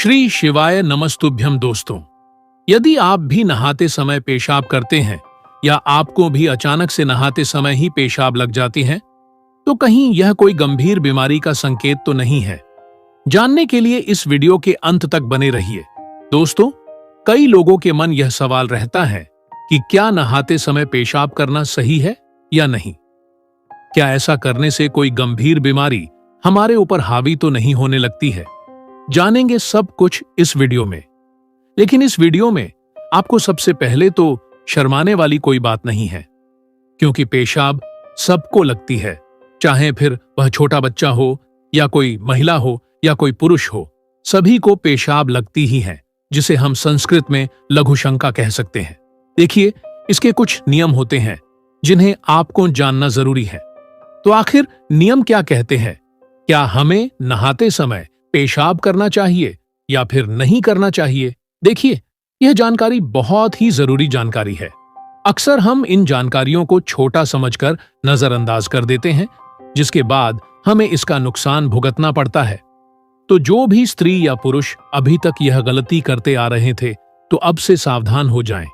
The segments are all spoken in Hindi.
श्री शिवाय नमस्तुभ्यम। दोस्तों, यदि आप भी नहाते समय पेशाब करते हैं या आपको भी अचानक से नहाते समय ही पेशाब लग जाती है, तो कहीं यह कोई गंभीर बीमारी का संकेत तो नहीं है। जानने के लिए इस वीडियो के अंत तक बने रहिए। दोस्तों, कई लोगों के मन यह सवाल रहता है कि क्या नहाते समय पेशाब करना सही है या नहीं। क्या ऐसा करने से कोई गंभीर बीमारी हमारे ऊपर हावी तो नहीं होने लगती है। जानेंगे सब कुछ इस वीडियो में। लेकिन इस वीडियो में आपको सबसे पहले तो शर्माने वाली कोई बात नहीं है, क्योंकि पेशाब सबको लगती है, चाहे फिर वह छोटा बच्चा हो या कोई महिला हो या कोई पुरुष हो, सभी को पेशाब लगती ही है, जिसे हम संस्कृत में लघुशंका कह सकते हैं। देखिए, इसके कुछ नियम होते हैं जिन्हें आपको जानना जरूरी है। तो आखिर नियम क्या कहते हैं? क्या हमें नहाते समय पेशाब करना चाहिए या फिर नहीं करना चाहिए? देखिए, यह जानकारी बहुत ही जरूरी जानकारी है। अक्सर हम इन जानकारियों को छोटा समझकर नजरअंदाज कर देते हैं, जिसके बाद हमें इसका नुकसान भुगतना पड़ता है। तो जो भी स्त्री या पुरुष अभी तक यह गलती करते आ रहे थे, तो अब से सावधान हो जाएं,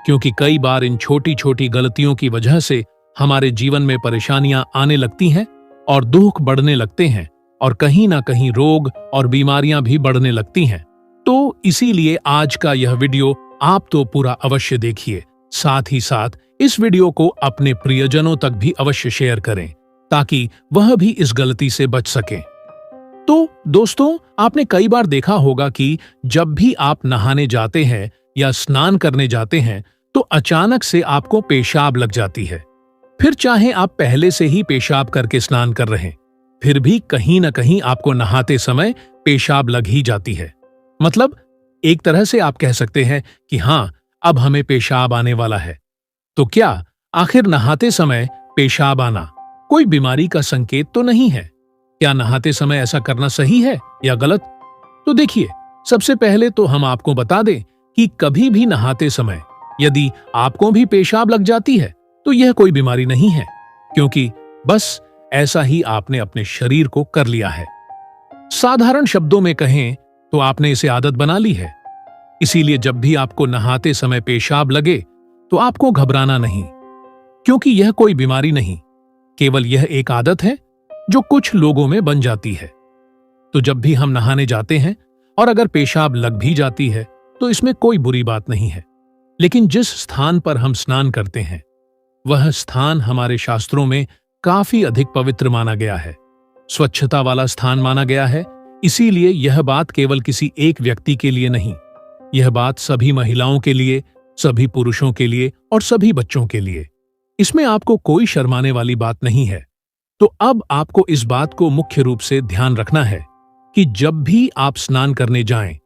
क्योंकि कई बार इन छोटी छोटी गलतियों की वजह से हमारे जीवन में परेशानियां आने लगती हैं और दुख बढ़ने लगते हैं, और कहीं ना कहीं रोग और बीमारियां भी बढ़ने लगती हैं। तो इसीलिए आज का यह वीडियो आप तो पूरा अवश्य देखिए। साथ ही साथ इस वीडियो को अपने प्रियजनों तक भी अवश्य शेयर करें, ताकि वह भी इस गलती से बच सकें। तो दोस्तों, आपने कई बार देखा होगा कि जब भी आप नहाने जाते हैं या स्नान करने जाते हैं, तो अचानक से आपको पेशाब लग जाती है। फिर चाहे आप पहले से ही पेशाब करके स्नान कर रहे हैं, फिर भी कहीं ना कहीं आपको नहाते समय पेशाब लग ही जाती है। मतलब एक तरह से आप कह सकते हैं कि हाँ, अब हमें पेशाब आने वाला है। तो क्या आखिर नहाते समय पेशाब आना कोई बीमारी का संकेत तो नहीं है? क्या नहाते समय ऐसा करना सही है या गलत? तो देखिए, सबसे पहले तो हम आपको बता दें कि कभी भी नहाते समय यदि आपको भी पेशाब लग जाती है, तो यह कोई बीमारी नहीं है, क्योंकि बस ऐसा ही आपने अपने शरीर को कर लिया है। साधारण शब्दों में कहें तो आपने इसे आदत बना ली है। इसीलिए जब भी आपको नहाते समय पेशाब लगे, तो आपको घबराना नहीं, क्योंकि यह कोई बीमारी नहीं, केवल यह एक आदत है जो कुछ लोगों में बन जाती है। तो जब भी हम नहाने जाते हैं और अगर पेशाब लग भी जाती है, तो इसमें कोई बुरी बात नहीं है। लेकिन जिस स्थान पर हम स्नान करते हैं, वह स्थान हमारे शास्त्रों में काफी अधिक पवित्र माना गया है, स्वच्छता वाला स्थान माना गया है। इसीलिए यह बात केवल किसी एक व्यक्ति के लिए नहीं, यह बात सभी महिलाओं के लिए, सभी पुरुषों के लिए और सभी बच्चों के लिए। इसमें आपको कोई शर्माने वाली बात नहीं है। तो अब आपको इस बात को मुख्य रूप से ध्यान रखना है कि जब भी आप स्नान करने जाएं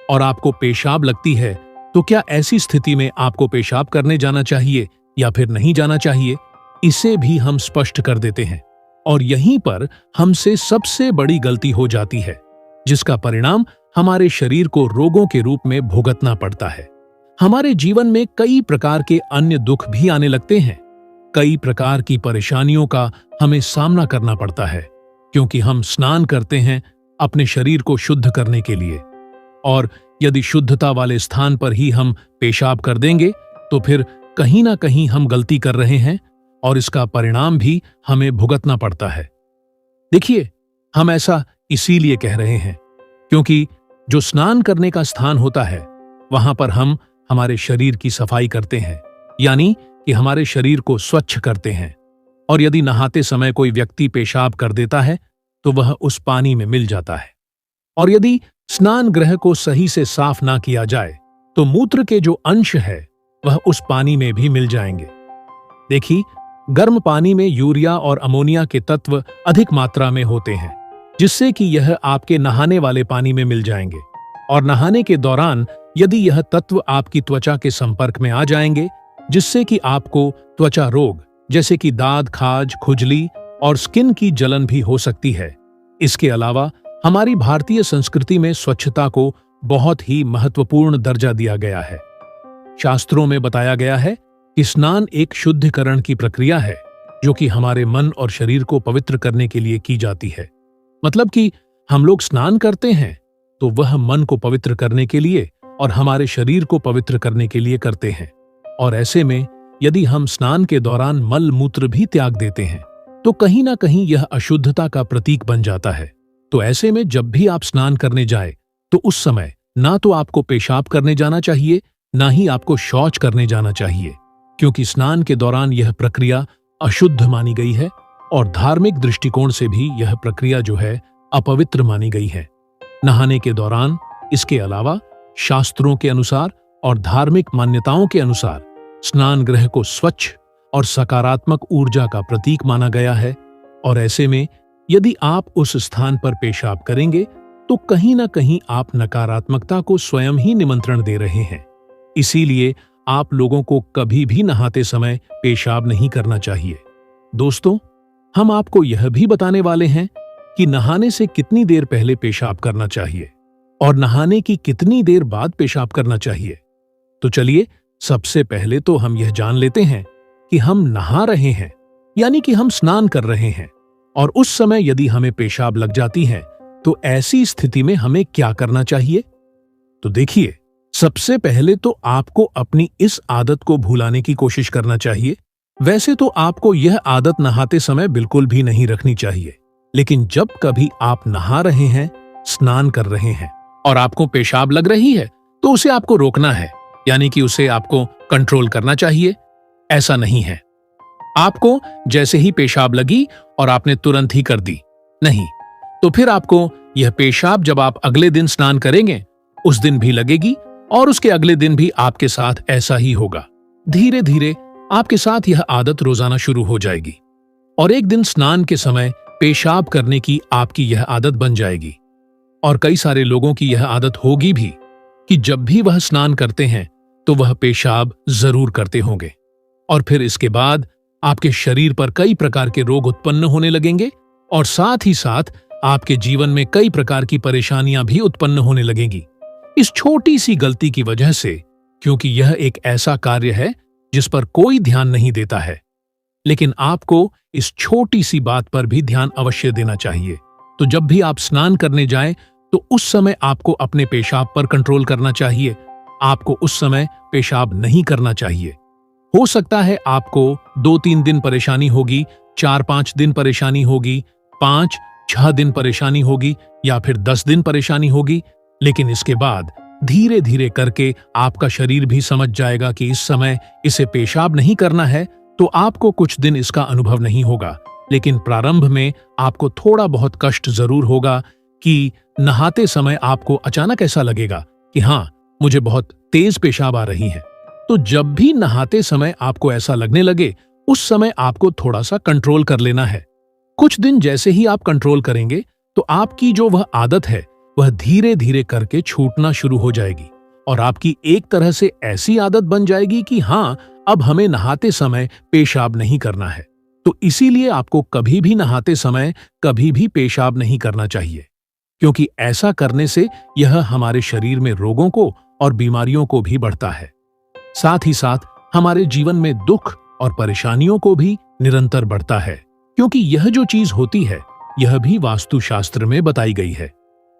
और आपको पेशाब लगती है, तो क्या ऐसी स्थिति में आपको पेशाब करने जाना चाहिए या फिर नहीं जाना चाहिए, इसे भी हम स्पष्ट कर देते हैं। और यहीं पर हमसे सबसे बड़ी गलती हो जाती है, जिसका परिणाम हमारे शरीर को रोगों के रूप में भुगतना पड़ता है। हमारे जीवन में कई प्रकार के अन्य दुख भी आने लगते हैं, कई प्रकार की परेशानियों का हमें सामना करना पड़ता है, क्योंकि हम स्नान करते हैं अपने शरीर को शुद्ध करने के लिए। और यदि शुद्धता वाले स्थान पर ही हम पेशाब कर देंगे, तो फिर कहीं ना कहीं हम गलती कर रहे हैं और इसका परिणाम भी हमें भुगतना पड़ता है। देखिए, हम ऐसा इसीलिए कह रहे हैं क्योंकि जो स्नान करने का स्थान होता है, वहां पर हम हमारे शरीर की सफाई करते हैं, यानी कि हमारे शरीर को स्वच्छ करते हैं। और यदि नहाते समय कोई व्यक्ति पेशाब कर देता है, तो वह उस पानी में मिल जाता है। और यदि स्नान गृह को सही से साफ ना किया जाए, तो मूत्र के जो अंश है वह उस पानी में भी मिल जाएंगे। देखिए, गर्म पानी में यूरिया और अमोनिया के तत्व अधिक मात्रा में होते हैं, जिससे कि यह आपके नहाने वाले पानी में मिल जाएंगे। और नहाने के दौरान यदि यह तत्व आपकी त्वचा के संपर्क में आ जाएंगे, जिससे कि आपको त्वचा रोग जैसे कि दाद, खाज, खुजली और स्किन की जलन भी हो सकती है। इसके अलावा हमारी भारतीय संस्कृति में स्वच्छता को बहुत ही महत्वपूर्ण दर्जा दिया गया है। शास्त्रों में बताया गया है कि स्नान एक शुद्धिकरण की प्रक्रिया है, जो कि हमारे मन और शरीर को पवित्र करने के लिए की जाती है। मतलब कि हम लोग स्नान करते हैं तो वह मन को पवित्र करने के लिए और हमारे शरीर को पवित्र करने के लिए करते हैं। और ऐसे में यदि हम स्नान के दौरान मल मूत्र भी त्याग देते हैं तो कहीं ना कहीं यह अशुद्धता का प्रतीक बन जाता है। तो ऐसे में जब भी आप स्नान करने जाए तो उस समय ना तो आपको पेशाब करने जाना चाहिए, ना ही आपको शौच करने जाना चाहिए, क्योंकि स्नान के दौरान यह प्रक्रिया अशुद्ध मानी गई है और धार्मिक दृष्टिकोण से भी यह प्रक्रिया जो है अपवित्र मानी गई है। नहाने के दौरान इसके अलावा शास्त्रों के अनुसार और धार्मिक मान्यताओं के अनुसार स्नान गृह को स्वच्छ और सकारात्मक ऊर्जा का प्रतीक माना गया है। और ऐसे में यदि आप उस स्थान पर पेशाब करेंगे तो कहीं ना कहीं आप नकारात्मकता को स्वयं ही निमंत्रण दे रहे हैं। इसीलिए आप लोगों को कभी भी नहाते समय पेशाब नहीं करना चाहिए। दोस्तों, हम आपको यह भी बताने वाले हैं कि नहाने से कितनी देर पहले पेशाब करना चाहिए और नहाने की कितनी देर बाद पेशाब करना चाहिए। तो चलिए, सबसे पहले तो हम यह जान लेते हैं कि हम नहा रहे हैं, यानी कि हम स्नान कर रहे हैं, और उस समय यदि हमें पेशाब लग जाती है तो ऐसी स्थिति में हमें क्या करना चाहिए। तो देखिए, सबसे पहले तो आपको अपनी इस आदत को भुलाने की कोशिश करना चाहिए। वैसे तो आपको यह आदत नहाते समय बिल्कुल भी नहीं रखनी चाहिए, लेकिन जब कभी आप नहा रहे हैं, स्नान कर रहे हैं और आपको पेशाब लग रही है तो उसे आपको रोकना है, यानी कि उसे आपको कंट्रोल करना चाहिए। ऐसा नहीं है आपको जैसे ही पेशाब लगी और आपने तुरंत ही कर दी, नहीं, तो फिर आपको यह पेशाब जब आप अगले दिन स्नान करेंगे उस दिन भी लगेगी और उसके अगले दिन भी आपके साथ ऐसा ही होगा। धीरे धीरे आपके साथ यह आदत रोजाना शुरू हो जाएगी और एक दिन स्नान के समय पेशाब करने की आपकी यह आदत बन जाएगी। और कई सारे लोगों की यह आदत होगी भी कि जब भी वह स्नान करते हैं तो वह पेशाब जरूर करते होंगे, और फिर इसके बाद आपके शरीर पर कई प्रकार के रोग उत्पन्न होने लगेंगे और साथ ही साथ आपके जीवन में कई प्रकार की परेशानियां भी उत्पन्न होने लगेंगी इस छोटी सी गलती की वजह से, क्योंकि यह एक ऐसा कार्य है जिस पर कोई ध्यान नहीं देता है। लेकिन आपको इस छोटी सी बात पर भी ध्यान अवश्य देना चाहिए। तो जब भी आप स्नान करने जाएं तो उस समय आपको अपने पेशाब पर कंट्रोल करना चाहिए। आपको उस समय पेशाब नहीं करना चाहिए। हो सकता है आपको 2-3 दिन परेशानी होगी, 4-5 दिन परेशानी होगी, 5-6 दिन परेशानी होगी या फिर 10 दिन परेशानी होगी, लेकिन इसके बाद धीरे धीरे करके आपका शरीर भी समझ जाएगा कि इस समय इसे पेशाब नहीं करना है, तो आपको कुछ दिन इसका अनुभव नहीं होगा। लेकिन प्रारंभ में आपको थोड़ा बहुत कष्ट जरूर होगा कि नहाते समय आपको अचानक ऐसा लगेगा कि हाँ, मुझे बहुत तेज पेशाब आ रही है। तो जब भी नहाते समय आपको ऐसा लगने लगे, उस समय आपको थोड़ा सा कंट्रोल कर लेना है। कुछ दिन जैसे ही आप कंट्रोल करेंगे तो आपकी जो वह आदत है वह धीरे धीरे करके छूटना शुरू हो जाएगी और आपकी एक तरह से ऐसी आदत बन जाएगी कि हाँ, अब हमें नहाते समय पेशाब नहीं करना है। तो इसीलिए आपको कभी भी नहाते समय कभी भी पेशाब नहीं करना चाहिए, क्योंकि ऐसा करने से यह हमारे शरीर में रोगों को और बीमारियों को भी बढ़ता है। साथ ही साथ हमारे जीवन में दुख और परेशानियों को भी निरंतर बढ़ता है, क्योंकि यह जो चीज होती है यह भी वास्तुशास्त्र में बताई गई है।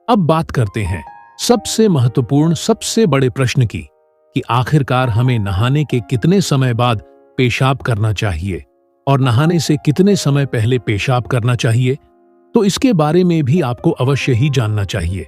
अब बात करते हैं सबसे महत्वपूर्ण, सबसे बड़े प्रश्न की कि आखिरकार हमें नहाने के कितने समय बाद पेशाब करना चाहिए और नहाने से कितने समय पहले पेशाब करना चाहिए। तो इसके बारे में भी आपको अवश्य ही जानना चाहिए।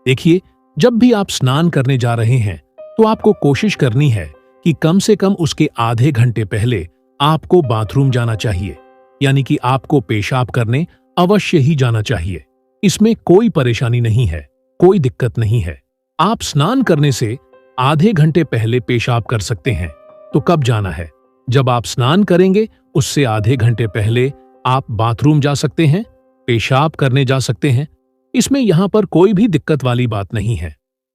देखिए, जब भी आप स्नान करने जा रहे हैं तो आपको कोशिश करनी है कि कम से कम उसके आधे घंटे पहले आपको बाथरूम जाना चाहिए, यानी कि आपको पेशाब करने अवश्य ही जाना चाहिए। इसमें कोई परेशानी नहीं है, कोई दिक्कत नहीं है। आप स्नान करने से आधे घंटे पहले पेशाब कर सकते हैं। तो कब जाना है? जब आप स्नान करेंगे उससे आधे घंटे पहले आप बाथरूम जा सकते हैं, पेशाब करने जा सकते हैं। इसमें यहां पर कोई भी दिक्कत वाली बात नहीं है।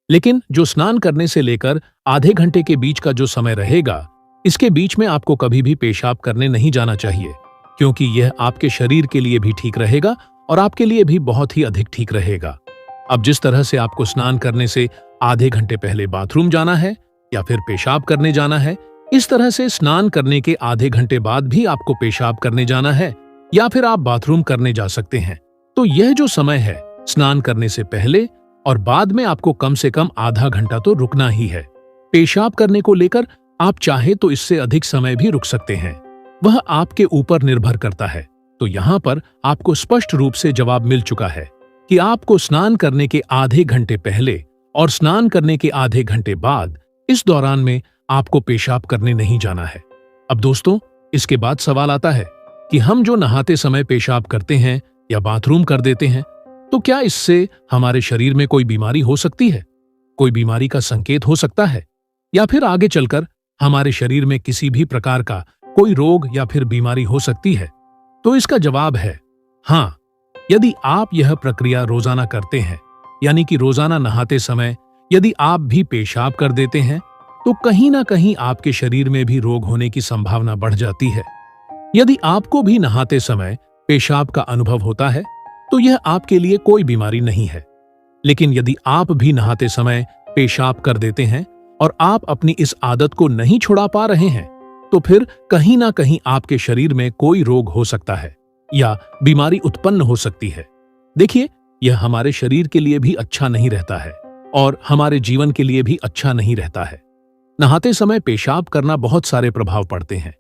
लेकिन जो स्नान करने से लेकर आधे घंटे के बीच का जो समय रहेगा, इसके बीच में आपको कभी भी पेशाब करने नहीं जाना चाहिए, क्योंकि यह आपके शरीर के लिए भी ठीक रहेगा और आपके लिए भी बहुत ही अधिक ठीक रहेगा। अब जिस तरह से आपको स्नान करने से आधे घंटे पहले बाथरूम जाना है या फिर पेशाब करने जाना है, इस तरह से स्नान करने के आधे घंटे बाद भी आपको पेशाब करने जाना है या फिर आप बाथरूम करने जा सकते हैं। तो यह जो समय है स्नान करने से पहले और बाद में आपको कम से कम आधा घंटा तो रुकना ही है। पेशाब करने को लेकर आप चाहे तो इससे अधिक समय भी रुक सकते हैं, वह आपके ऊपर निर्भर करता है। तो यहाँ पर आपको स्पष्ट रूप से जवाब मिल चुका है कि आपको स्नान करने के आधे घंटे पहले और स्नान करने के आधे घंटे बाद इस दौरान में आपको पेशाब करने नहीं जाना है। अब दोस्तों, इसके बाद सवाल आता है कि हम जो नहाते समय पेशाब करते हैं या बाथरूम कर देते हैं, तो क्या इससे हमारे शरीर में कोई बीमारी हो सकती है? कोई बीमारी का संकेत हो सकता है, या फिर आगे चलकर हमारे शरीर में किसी भी प्रकार का कोई रोग या फिर बीमारी हो सकती है? तो इसका जवाब है हाँ। यदि आप यह प्रक्रिया रोजाना करते हैं, यानी कि रोजाना नहाते समय यदि आप भी पेशाब कर देते हैं, तो कहीं ना कहीं आपके शरीर में भी रोग होने की संभावना बढ़ जाती है। यदि आपको भी नहाते समय पेशाब का अनुभव होता है, तो यह आपके लिए कोई बीमारी नहीं है। लेकिन यदि आप भी नहाते समय पेशाब कर देते हैं और आप अपनी इस आदत को नहीं छुड़ा पा रहे हैं, तो फिर कहीं ना कहीं आपके शरीर में कोई रोग हो सकता है या बीमारी उत्पन्न हो सकती है। देखिए, यह हमारे शरीर के लिए भी अच्छा नहीं रहता है और हमारे जीवन के लिए भी अच्छा नहीं रहता है। नहाते समय पेशाब करना बहुत सारे प्रभाव पड़ते हैं।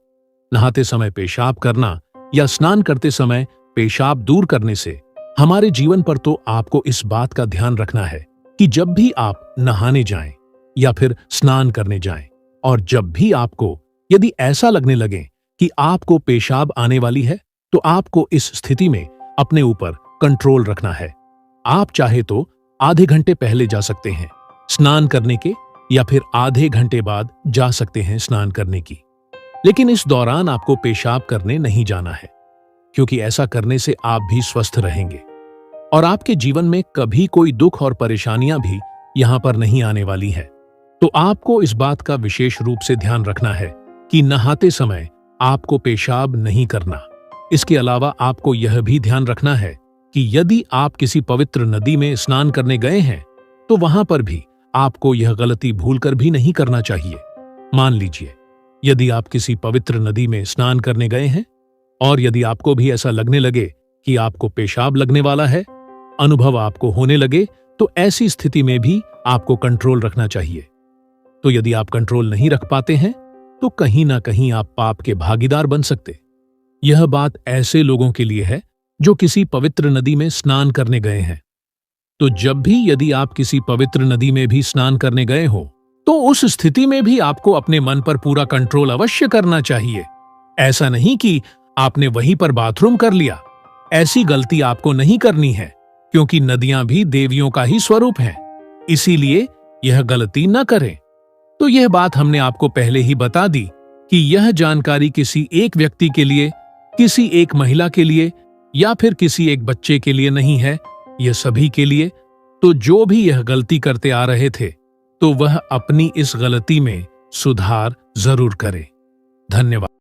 नहाते समय पेशाब करना या स्नान करते समय पेशाब दूर करने से हमारे जीवन पर तो आपको इस बात का ध्यान रखना है कि जब भी आप नहाने जाएं या फिर स्नान करने जाएं, और जब भी आपको यदि ऐसा लगने लगे कि आपको पेशाब आने वाली है, तो आपको इस स्थिति में अपने ऊपर कंट्रोल रखना है। आप चाहे तो आधे घंटे पहले जा सकते हैं स्नान करने के, या फिर आधे घंटे बाद जा सकते हैं स्नान करने की। लेकिन इस दौरान आपको पेशाब करने नहीं जाना है, क्योंकि ऐसा करने से आप भी स्वस्थ रहेंगे और आपके जीवन में कभी कोई दुख और परेशानियां भी यहां पर नहीं आने वाली है। तो आपको इस बात का विशेष रूप से ध्यान रखना है कि नहाते समय आपको पेशाब नहीं करना। इसके अलावा आपको यह भी ध्यान रखना है कि यदि आप किसी पवित्र नदी में स्नान करने गए हैं, तो वहां पर भी आपको यह गलती भूलकर भी नहीं करना चाहिए। मान लीजिए, यदि आप किसी पवित्र नदी में स्नान करने गए हैं और यदि आपको भी ऐसा लगने लगे कि आपको पेशाब लगने वाला है, अनुभव आपको होने लगे, तो ऐसी स्थिति में भी आपको कंट्रोल रखना चाहिए। तो यदि आप कंट्रोल नहीं रख पाते हैं, तो कहीं ना कहीं आप पाप के भागीदार बन सकते। यह बात ऐसे लोगों के लिए है जो किसी पवित्र नदी में स्नान करने गए हैं। तो जब भी यदि आप किसी पवित्र नदी में भी स्नान करने गए हो, तो उस स्थिति में भी आपको अपने मन पर पूरा कंट्रोल अवश्य करना चाहिए। ऐसा नहीं कि आपने वहीं पर बाथरूम कर लिया। ऐसी गलती आपको नहीं करनी है, क्योंकि नदियां भी देवियों का ही स्वरूप हैं। इसीलिए यह गलती न करें। तो यह बात हमने आपको पहले ही बता दी कि यह जानकारी किसी एक व्यक्ति के लिए, किसी एक महिला के लिए या फिर किसी एक बच्चे के लिए नहीं है, यह सभी के लिए। तो जो भी यह गलती करते आ रहे थे, तो वह अपनी इस गलती में सुधार जरूर करें। धन्यवाद।